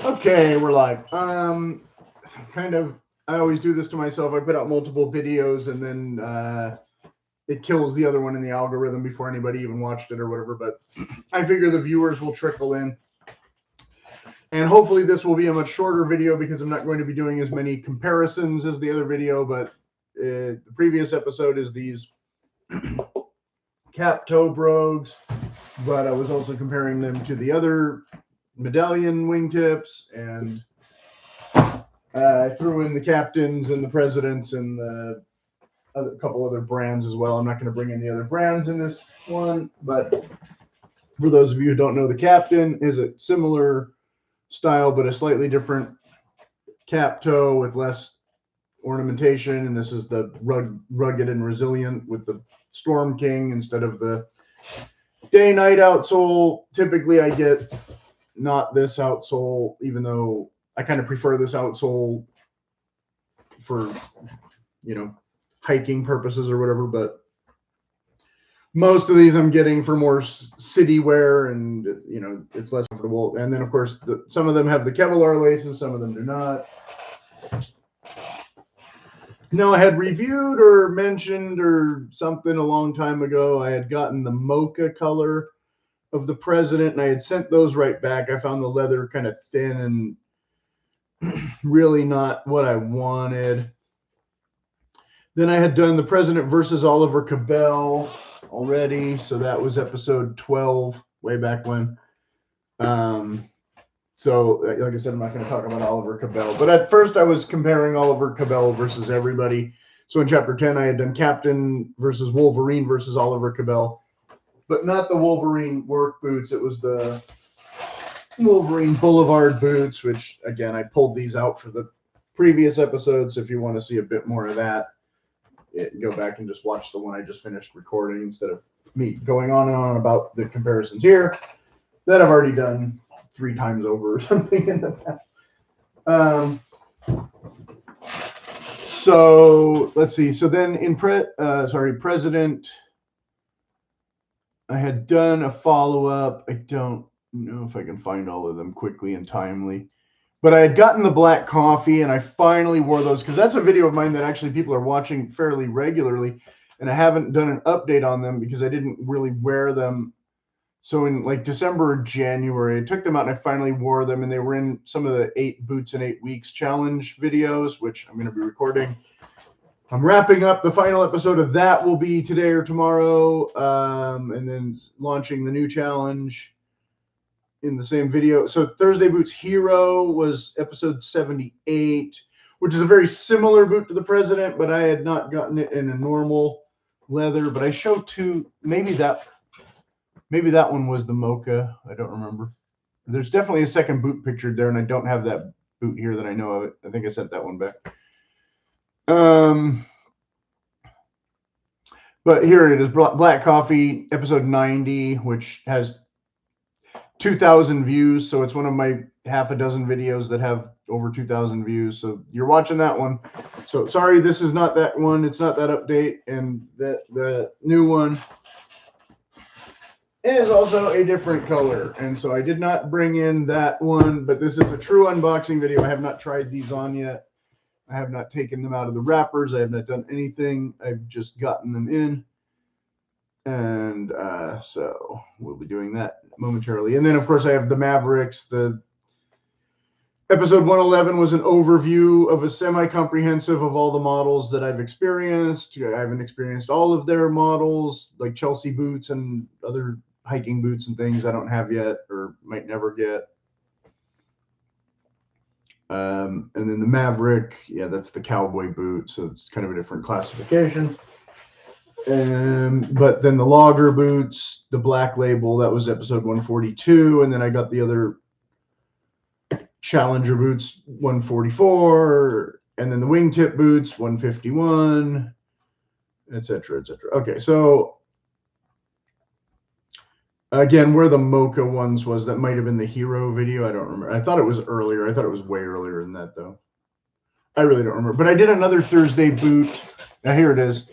Okay, we're live. Kind of, I always do this to myself. I put out multiple videos and then it kills the other one in the algorithm before anybody even watched it or whatever. But I figure the viewers will trickle in. And hopefully this will be a much shorter video because I'm not going to be doing as many comparisons as the other video. But the previous episode is these cap toe brogues. But I was also comparing them to the other medallion wingtips, and I threw in the captains and the presidents and a couple other brands as well. I'm not going to bring in the other brands in this one, but for those of you who don't know, the captain is a similar style but a slightly different cap toe with less ornamentation, and this is the rugged and resilient with the Storm King instead of the day-night outsole. Typically I get not this outsole, even though I kind of prefer this outsole for, hiking purposes or whatever, but most of these I'm getting for more city wear, and, it's less comfortable. And then, of course, some of them have the Kevlar laces, some of them do not. Now, I had reviewed or mentioned or something a long time ago, I had gotten the mocha color of the president, and I had sent those right back. I found the leather kind of thin and really not what I wanted. Then I had done the president versus Oliver Cabell already, so that was episode 12, way back when. So, like I said, I'm not going to talk about Oliver Cabell. But at first, I was comparing Oliver Cabell versus everybody. So in chapter 10, I had done Captain versus Wolverine versus Oliver Cabell. But not the Wolverine work boots. It was the Wolverine Boulevard boots, which, again, I pulled these out for the previous episode. So if you want to see a bit more of that, go back and just watch the one I just finished recording instead of me going on and on about the comparisons here that I've already done 3 times over or something in the past. So let's see. So then in President, I had done a follow-up. I don't know if I can find all of them quickly and timely, but I had gotten the black coffee and I finally wore those because that's a video of mine that actually people are watching fairly regularly, and I haven't done an update on them because I didn't really wear them. So in like December or January, I took them out and I finally wore them, and they were in some of the 8 boots in 8 weeks challenge videos, which I'm going to be recording. I'm wrapping up the final episode of that will be today or tomorrow, and then launching the new challenge in the same video. So Thursday Boots Hero was episode 78, which is a very similar boot to the president, but I had not gotten it in a normal leather. But I showed 2, maybe that one was the mocha. I don't remember. There's definitely a second boot pictured there, and I don't have that boot here that I know of it. I think I sent that one back. But here it is, Black Coffee, episode 90, which has 2,000 views. So it's one of my half a dozen videos that have over 2,000 views. So you're watching that one. So sorry, this is not that one. It's not that update. And the new one is also a different color. And so I did not bring in that one, but this is a true unboxing video. I have not tried these on yet. I have not taken them out of the wrappers. I have not done anything. I've just gotten them in. And so we'll be doing that momentarily. And then, of course, I have the Mavericks. The episode 111 was an overview of a semi-comprehensive of all the models that I've experienced. I haven't experienced all of their models, like Chelsea boots and other hiking boots and things I don't have yet or might never get. And then the Maverick, yeah, that's the cowboy boot, so it's kind of a different classification. But then the Logger boots, the Black Label, that was episode 142, and then I got the other Challenger boots 144, and then the wingtip boots 151, etc., etc. Okay, so again, where the mocha ones was, that might have been the Hero video. I don't remember. I thought it was earlier. I thought it was way earlier than that, though. I really don't remember. But I did another Thursday boot. Now, here it is.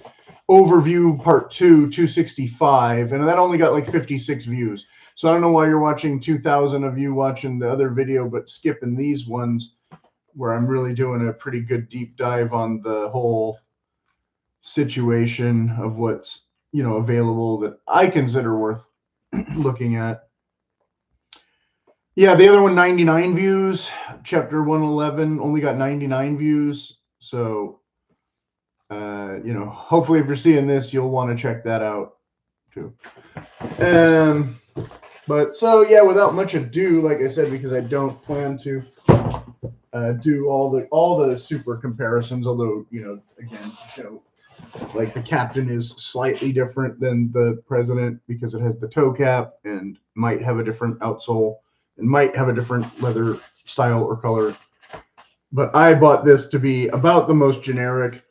overview part 2, 265, and that only got like 56 views. So I don't know why you're watching 2,000 of you watching the other video, but skipping these ones where I'm really doing a pretty good deep dive on the whole situation of what's, you know, available that I consider worth looking at. Yeah, the other one, 99 views. Chapter 111 only got 99 views. So, you know, hopefully if you're seeing this, you'll want to check that out too. But so, yeah, without much ado, like I said, because I don't plan to do all the super comparisons, although, you know, again, to show like the captain is slightly different than the president because it has the toe cap and might have a different outsole and might have a different leather style or color. But I bought this to be about the most generic,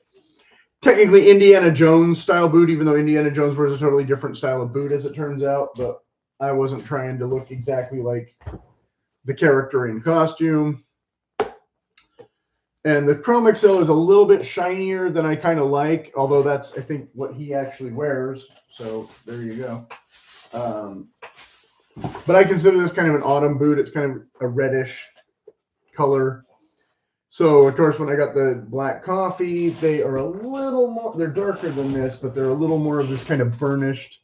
technically Indiana Jones style boot, even though Indiana Jones wears a totally different style of boot as it turns out. But I wasn't trying to look exactly like the character in costume. And the Chrome XL is a little bit shinier than I kind of like, although that's, I think, what he actually wears. So there you go. But I consider this kind of an autumn boot. It's kind of a reddish color. So, of course, when I got the black coffee, they are a little more, they're darker than this, but they're a little more of this kind of burnished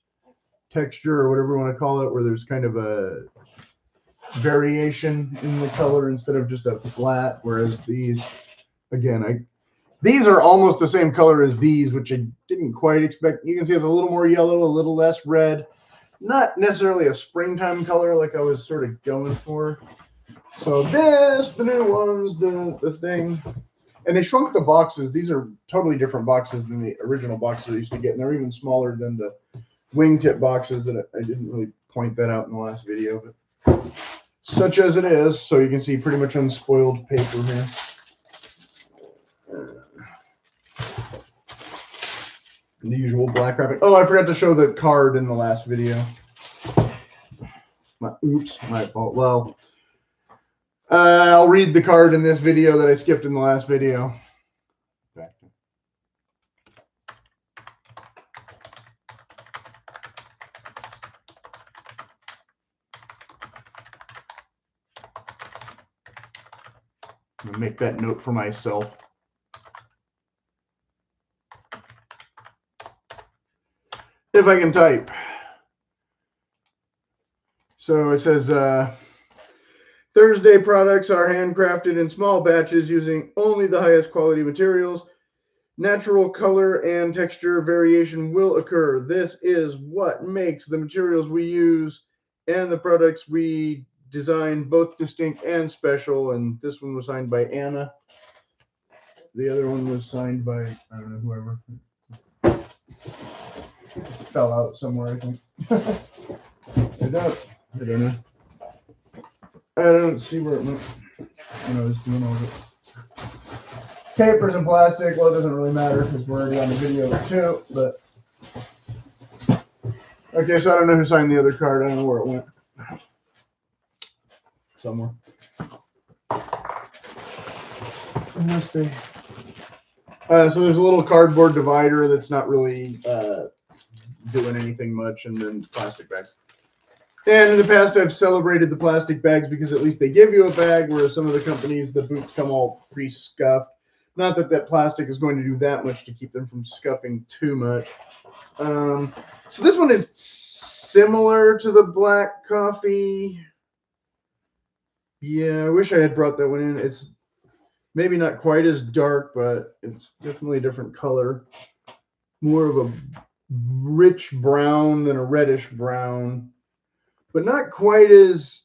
texture or whatever you want to call it, where there's kind of a variation in the color instead of just a flat, whereas these, again, these are almost the same color as these, which I didn't quite expect. You can see it's a little more yellow, a little less red. Not necessarily a springtime color like I was sort of going for. So this, the new ones, the thing. And they shrunk the boxes. These are totally different boxes than the original boxes I used to get. And they're even smaller than the wingtip boxes that I didn't really point that out in the last video. But such as it is. So you can see pretty much unspoiled paper here. The usual black wrapping. Oh, I forgot to show the card in the last video. Oops, my fault. Well, I'll read the card in this video that I skipped in the last video. Back to. I'm going to make that note for myself. If I can type. So it says, Thursday products are handcrafted in small batches using only the highest quality materials. Natural color and texture variation will occur. This is what makes the materials we use and the products we design both distinct and special. And this one was signed by Anna. The other one was signed by, I don't know, whoever. Fell out somewhere, I think. I don't know. I don't see where it went when I was doing all this. Papers and plastic, well, it doesn't really matter because we're already on the video too, but. Okay, so I don't know who signed the other card. I don't know where it went. Somewhere. Unless they. So there's a little cardboard divider that's not really doing anything much, and then plastic bags. And in the past, I've celebrated the plastic bags because at least they give you a bag, whereas some of the companies, the boots come all pre-scuffed. Not that that plastic is going to do that much to keep them from scuffing too much. So this one is similar to the black coffee. Yeah, I wish I had brought that one in. It's maybe not quite as dark, but it's definitely a different color. More of a rich brown than a reddish brown, but not quite as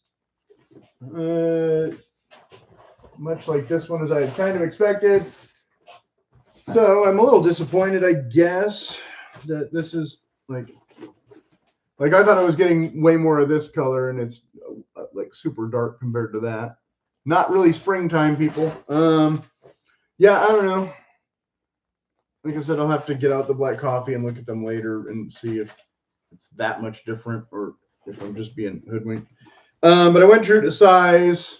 much like this one as I had kind of expected. So I'm a little disappointed, I guess, that this is like I thought I was getting way more of this color, and it's like super dark compared to that. Not really springtime, people. Yeah, I don't know. Like I said, I'll have to get out the black coffee and look at them later and see if it's that much different or if I'm just being hoodwinked. But I went true to size.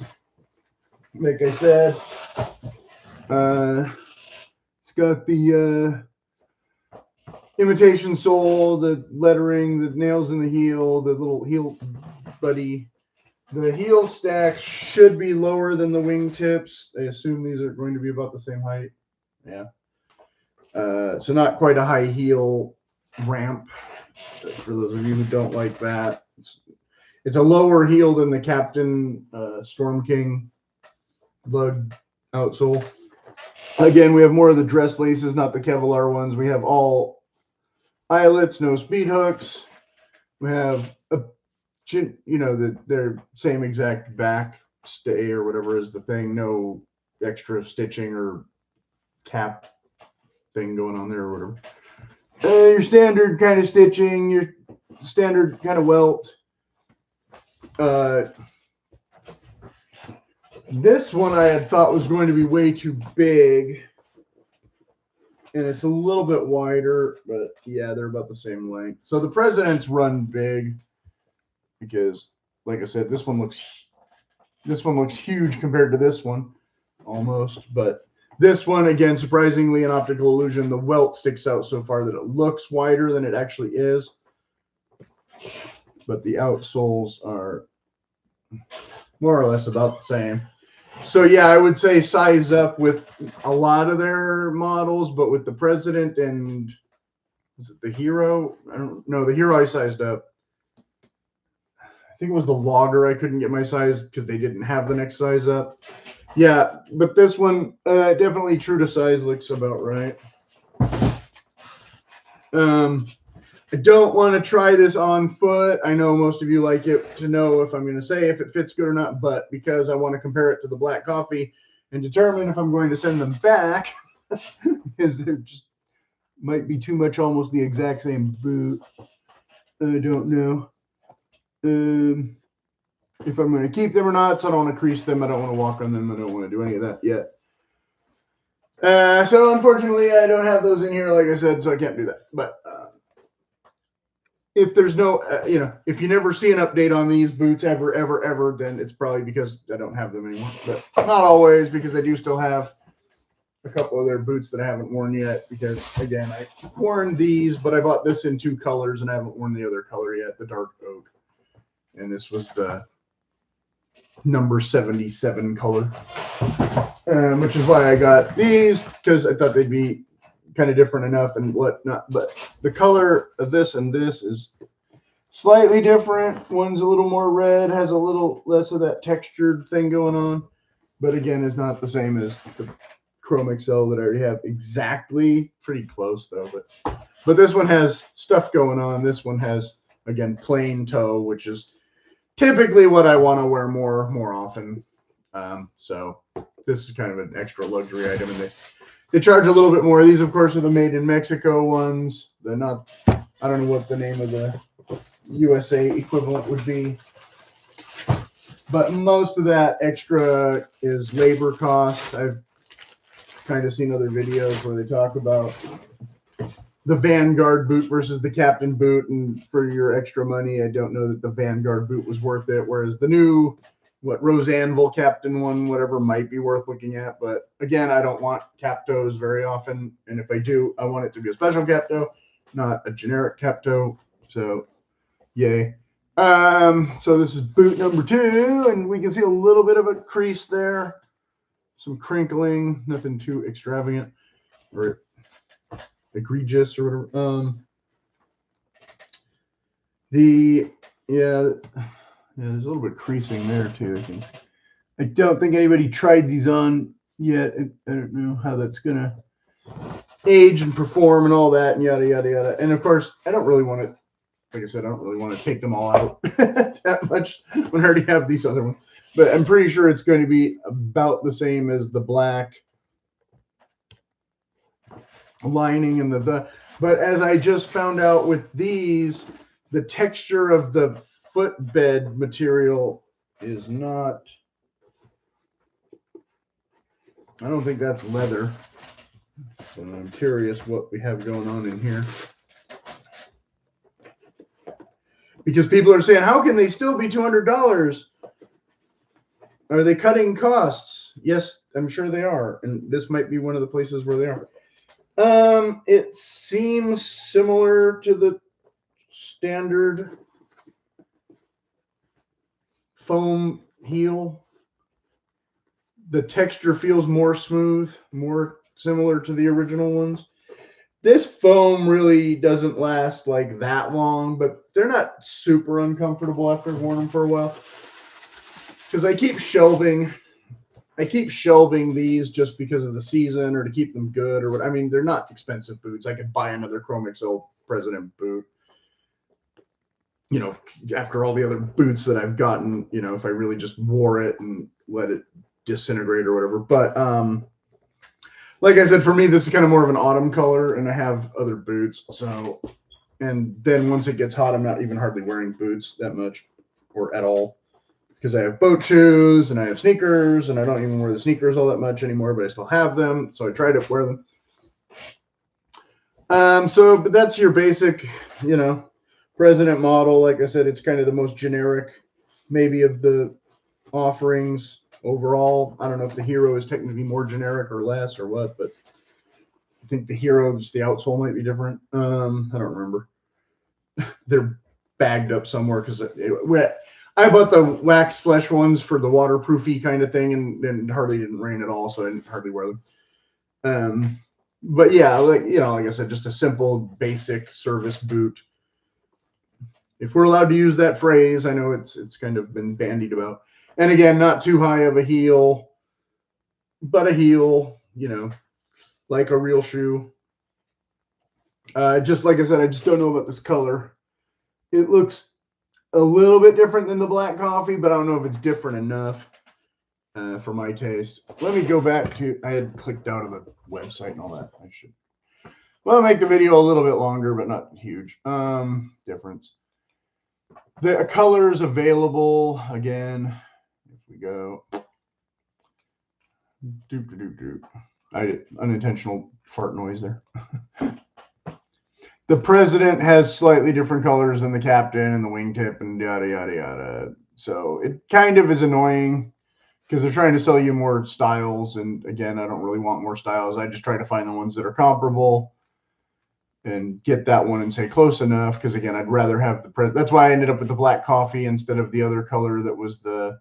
Like I said, it's got the imitation sole, the lettering, the nails in the heel, the little heel buddy. The heel stacks should be lower than the wingtips. I assume these are going to be about the same height. Yeah. So not quite a high heel ramp. For those of you who don't like that, it's a lower heel than the Captain Storm King lug outsole. Again, we have more of the dress laces, not the Kevlar ones. We have all eyelets, no speed hooks. We have their same exact back stay or whatever is the thing. No extra stitching or cap thing going on there or whatever. Your standard kind of stitching, your standard kind of welt. This one I had thought was going to be way too big, and it's a little bit wider, but yeah, they're about the same length. So the Presidents run big because, like I said, this one looks huge compared to this one, almost. But this one, again, surprisingly, an optical illusion. The welt sticks out so far that it looks wider than it actually is. But the outsoles are more or less about the same. So yeah, I would say size up with a lot of their models, but with the President and was it the Hero? I don't know. The Hero I sized up. I think it was the Logger. I couldn't get my size because they didn't have the next size up. Yeah, but this one definitely true to size looks about right. I don't want to try this on foot. I know most of you like it to know if I'm going to say if it fits good or not, but because I want to compare it to the black coffee and determine if I'm going to send them back, because it just might be too much almost the exact same boot. I don't know if I'm going to keep them or not, so I don't want to crease them. I don't want to walk on them. I don't want to do any of that yet. So unfortunately, I don't have those in here, like I said, so I can't do that. But if there's no, if you never see an update on these boots ever, then it's probably because I don't have them anymore. But not always, because I do still have a couple of their boots that I haven't worn yet. Because again, I worn these, but I bought this in 2 colors and I haven't worn the other color yet, the dark oak. And this was the number 77 color, which is why I got these, because I thought they'd be kind of different enough and whatnot. But the color of this and this is slightly different. One's a little more red, has a little less of that textured thing going on, but again is not the same as the Chrome XL that I already have. Exactly, pretty close though, but this one has stuff going on. This one has, again, plain toe, which is typically what I want to wear more often. So this is kind of an extra luxury item, and they charge a little bit more. These, of course, are the made in Mexico ones. They're not, I don't know what the name of the USA equivalent would be. But most of that extra is labor cost. I've kind of seen other videos where they talk about the Vanguard boot versus the Captain boot, and for your extra money, I don't know that the Vanguard boot was worth it, whereas the new Rosanville Captain one, whatever, might be worth looking at. But again, I don't want cap toes very often, and if I do, I want it to be a special cap toe, not a generic cap toe. So yay. So this is boot number 2, and we can see a little bit of a crease there, some crinkling, nothing too extravagant or egregious or whatever. There's a little bit of creasing there too. I don't think anybody tried these on yet. I don't know how that's gonna age and perform and all that and yada yada yada. And of course, I don't really want to, like I said, I don't really want to take them all out that much when I already have these other ones. But I'm pretty sure it's going to be about the same as the black lining and but as I just found out with these, the texture of the footbed material is not, I don't think that's leather. So I'm curious what we have going on in here, because people are saying, how can they still be $200? Are they cutting costs? Yes, I'm sure they are, and this might be one of the places where they are. It seems similar to the standard foam heel. The texture feels more smooth, more similar to the original ones. This foam really doesn't last like that long, but they're not super uncomfortable after I've worn them for a while. Because I keep shelving these just because of the season or to keep them good or what. I mean, they're not expensive boots. I could buy another Chrome XL President boot, you know, after all the other boots that I've gotten, you know, if I really just wore it and let it disintegrate or whatever. But like I said, for me, this is kind of more of an autumn color, and I have other boots. So, and then once it gets hot, I'm not even hardly wearing boots that much or at all, because I have boat shoes and I have sneakers, and I don't even wear the sneakers all that much anymore, but I still have them. So I try to wear them. But that's your basic, you know, President model. Like I said, it's kind of the most generic, maybe, of the offerings overall. I don't know if the Hero is technically more generic or less or what, but I think the Hero, just the outsole might be different. I don't remember. They're bagged up somewhere because I bought the wax flesh ones for the waterproofy kind of thing, and hardly didn't rain at all, so I didn't hardly wear them. But yeah, like, you know, like I said, just a simple, basic service boot. If we're allowed to use that phrase, I know it's kind of been bandied about. And again, not too high of a heel, but a heel, you know, like a real shoe. Just like I said, I just don't know about this color. It looks a little bit different than the black coffee, but I don't know if it's different enough for my taste. Let me go back to, I had clicked out of the website and all that. I should, well, make the video a little bit longer, but not huge difference. The colors available, again, if we go, I did unintentional fart noise there. The President has slightly different colors than the Captain and the wingtip and yada, yada, yada. So it kind of is annoying because they're trying to sell you more styles. And again, I don't really want more styles. I just try to find the ones that are comparable and get that one and say close enough. Because again, I'd rather have the President. That's why I ended up with the black coffee instead of the other color that was the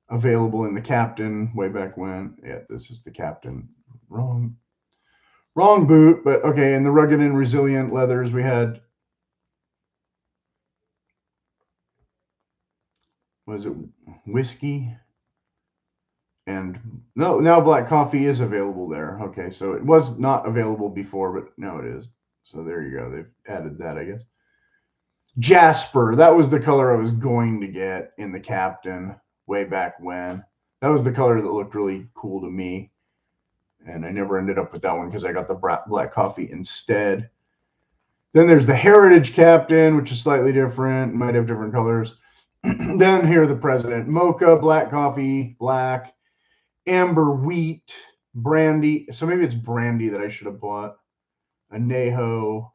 available in the Captain way back when. Yeah, this is the Captain. Wrong boot, but okay. And the rugged and resilient leathers, we had, was it whiskey? And no, now black coffee is available there. Okay, so it was not available before, but now it is. So there you go. They've added that, I guess. Jasper, that was the color I was going to get in the Captain way back when. That was the color that looked really cool to me. And I never ended up with that one because I got the black coffee instead. Then there's the Heritage Captain, which is slightly different, might have different colors. Then here the President, mocha, black coffee, black, amber wheat, brandy. So maybe it's brandy that I should have bought. ANEJO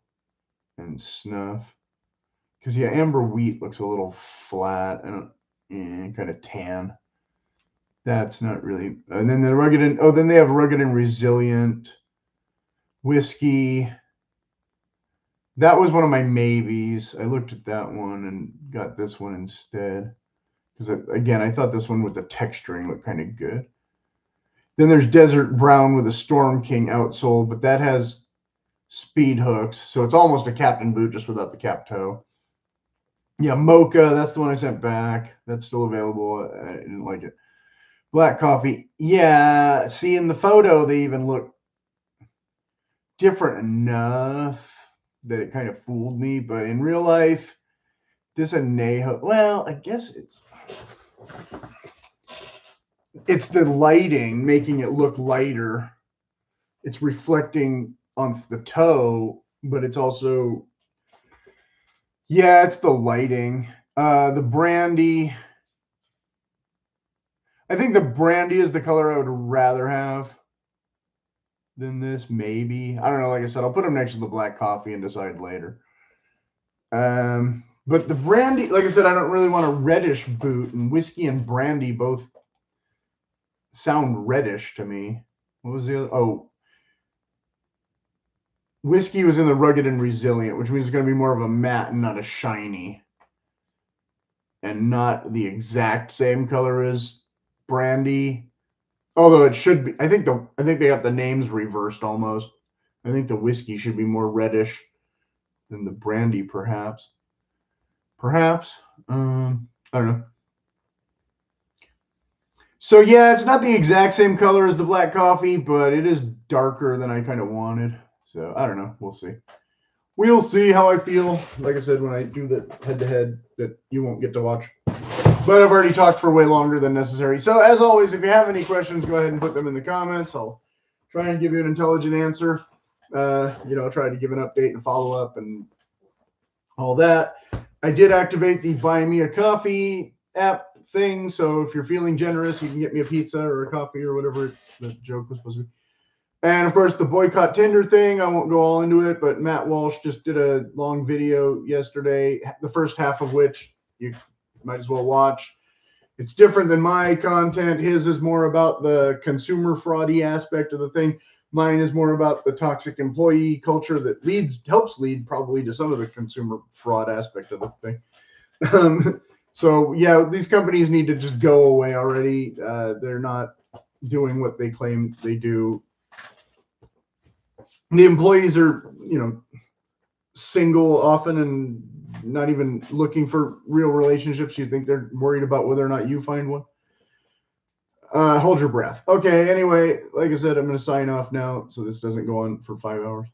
and snuff. Because yeah, amber wheat looks a little flat and kind of tan. That's not really. And then the rugged and, oh, then they have rugged and resilient whiskey. That was one of my maybes. I looked at that one and got this one instead. Because again, I thought this one with the texturing looked kind of good. Then there's Desert Brown with a Storm King outsole, but that has speed hooks. So it's almost a Captain boot just without the cap toe. Yeah, mocha, that's the one I sent back. That's still available. I didn't like it. Black coffee. Yeah, see, in the photo, they even look different enough that it kind of fooled me. But in real life, this ANEJO, well, I guess it's the lighting making it look lighter. It's reflecting on the toe, but it's also, yeah, it's the lighting. The brandy, I think the brandy is the color I would rather have than this, maybe. I don't know. Like I said, I'll put them next to the black coffee and decide later. But the brandy, like I said, I don't really want a reddish boot, and whiskey and brandy both sound reddish to me. What was the other? Oh, whiskey was in the rugged and resilient, which means it's going to be more of a matte and not a shiny. And not the exact same color as brandy. Although it should be. I think they got the names reversed almost. I think the whiskey should be more reddish than the brandy, perhaps. Perhaps. I don't know. So yeah, it's not the exact same color as the black coffee, but it is darker than I kind of wanted. So I don't know. We'll see. We'll see how I feel. Like I said, when I do the head-to-head that you won't get to watch. But I've already talked for way longer than necessary. So as always, if you have any questions, go ahead and put them in the comments. I'll try and give you an intelligent answer. Try to give an update and follow up and all that. I did activate the Buy Me a Coffee app thing. So if you're feeling generous, you can get me a pizza or a coffee or whatever the joke was supposed to be. And of course, the boycott Tinder thing, I won't go all into it, but Matt Walsh just did a long video yesterday, the first half of which you might as well watch. It's different than my content. His is more about the consumer fraudy aspect of the thing. Mine is more about the toxic employee culture that helps lead probably to some of the consumer fraud aspect of the thing. So yeah, these companies need to just go away already. They're not doing what they claim they do. The employees are, single often and not even looking for real relationships. You think they're worried about whether or not you find one? Hold your breath. Okay, anyway, like I said, I'm going to sign off now so this doesn't go on for 5 hours.